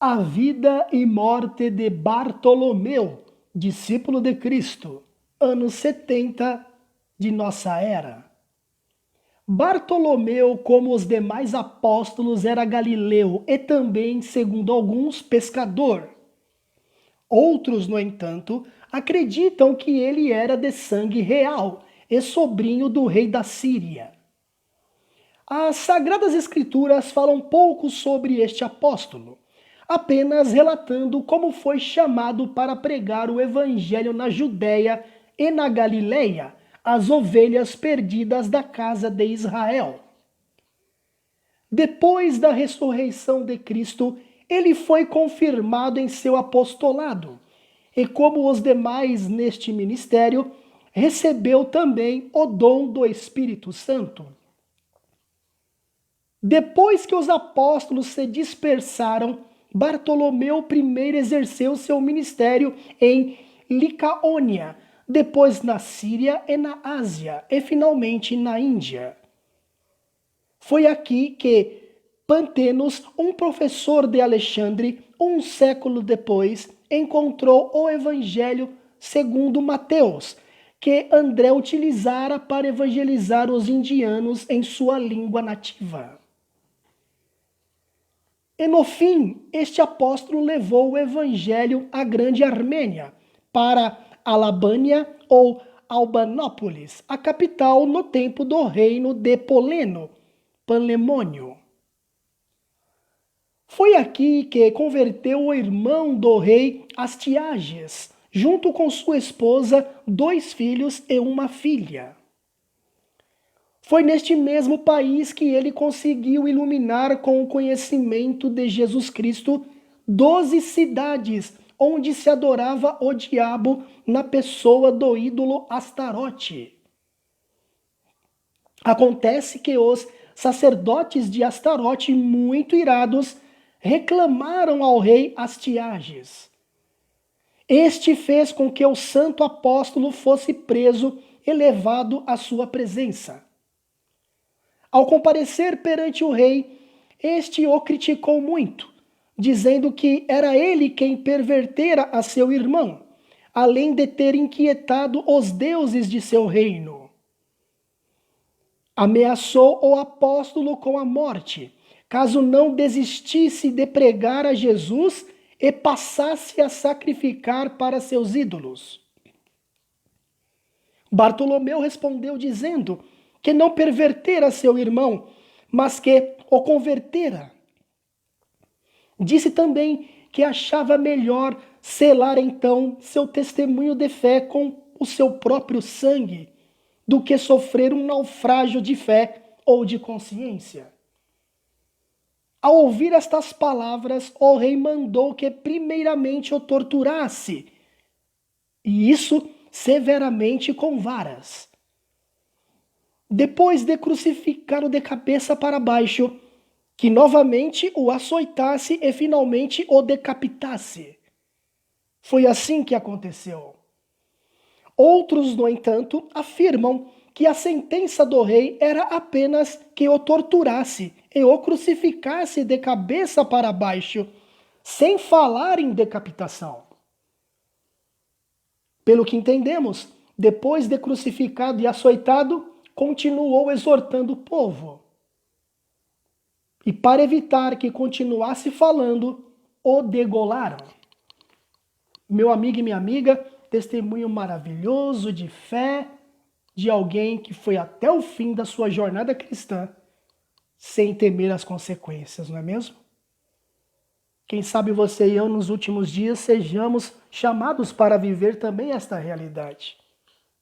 A vida e morte de Bartolomeu, discípulo de Cristo, anos 70 de nossa era. Bartolomeu, como os demais apóstolos, era galileu e também, segundo alguns, pescador. Outros, no entanto, acreditam que ele era de sangue real e sobrinho do rei da Síria. As Sagradas Escrituras falam pouco sobre este apóstolo, apenas relatando como foi chamado para pregar o evangelho na Judéia e na Galileia, as ovelhas perdidas da casa de Israel. Depois da ressurreição de Cristo, ele foi confirmado em seu apostolado, e como os demais neste ministério, recebeu também o dom do Espírito Santo. Depois que os apóstolos se dispersaram, Bartolomeu primeiro exerceu seu ministério em Licaônia, depois na Síria e na Ásia, e finalmente na Índia. Foi aqui que Pantenos, um professor de Alexandre, um século depois, encontrou o Evangelho segundo Mateus, que André utilizara para evangelizar os indianos em sua língua nativa. E no fim, este apóstolo levou o evangelho à Grande Armênia, para Alabânia ou Albanópolis, a capital no tempo do reino de Poleno, Panlemônio. Foi aqui que converteu o irmão do rei Astiages, junto com sua esposa, 2 filhos e uma filha. Foi neste mesmo país que ele conseguiu iluminar com o conhecimento de Jesus Cristo 12 cidades onde se adorava o diabo na pessoa do ídolo Astarote. Acontece que os sacerdotes de Astarote, muito irados, reclamaram ao rei Astiages. Este fez com que o santo apóstolo fosse preso e levado à sua presença. Ao comparecer perante o rei, este o criticou muito, dizendo que era ele quem pervertera a seu irmão, além de ter inquietado os deuses de seu reino. Ameaçou o apóstolo com a morte, caso não desistisse de pregar a Jesus e passasse a sacrificar para seus ídolos. Bartolomeu respondeu dizendo que não pervertera seu irmão, mas que o convertera. Disse também que achava melhor selar então seu testemunho de fé com o seu próprio sangue, do que sofrer um naufrágio de fé ou de consciência. Ao ouvir estas palavras, o rei mandou que primeiramente o torturasse, e isso severamente com varas. Depois de crucificá-lo de cabeça para baixo, que novamente o açoitasse e finalmente o decapitasse. Foi assim que aconteceu. Outros, no entanto, afirmam que a sentença do rei era apenas que o torturasse e o crucificasse de cabeça para baixo, sem falar em decapitação. Pelo que entendemos, depois de crucificado e açoitado, continuou exortando o povo. E para evitar que continuasse falando, o degolaram. Meu amigo e minha amiga, testemunho maravilhoso de fé de alguém que foi até o fim da sua jornada cristã sem temer as consequências, não é mesmo? Quem sabe você e eu nos últimos dias sejamos chamados para viver também esta realidade.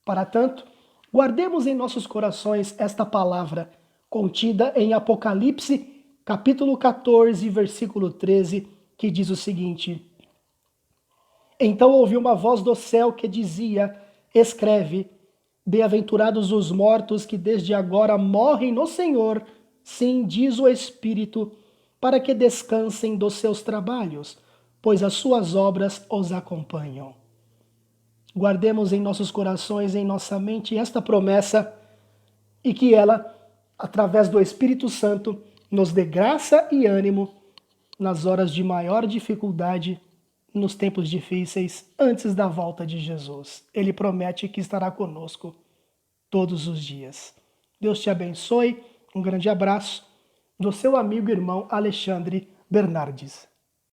Para tanto, guardemos em nossos corações esta palavra contida em Apocalipse, capítulo 14, versículo 13, que diz o seguinte: Então ouvi uma voz do céu que dizia: Escreve, bem-aventurados os mortos que desde agora morrem no Senhor, sim, diz o Espírito, para que descansem dos seus trabalhos, pois as suas obras os acompanham. Guardemos em nossos corações, em nossa mente, esta promessa e que ela, através do Espírito Santo, nos dê graça e ânimo nas horas de maior dificuldade, nos tempos difíceis, antes da volta de Jesus. Ele promete que estará conosco todos os dias. Deus te abençoe. Um grande abraço do seu amigo e irmão Alexandre Bernardes.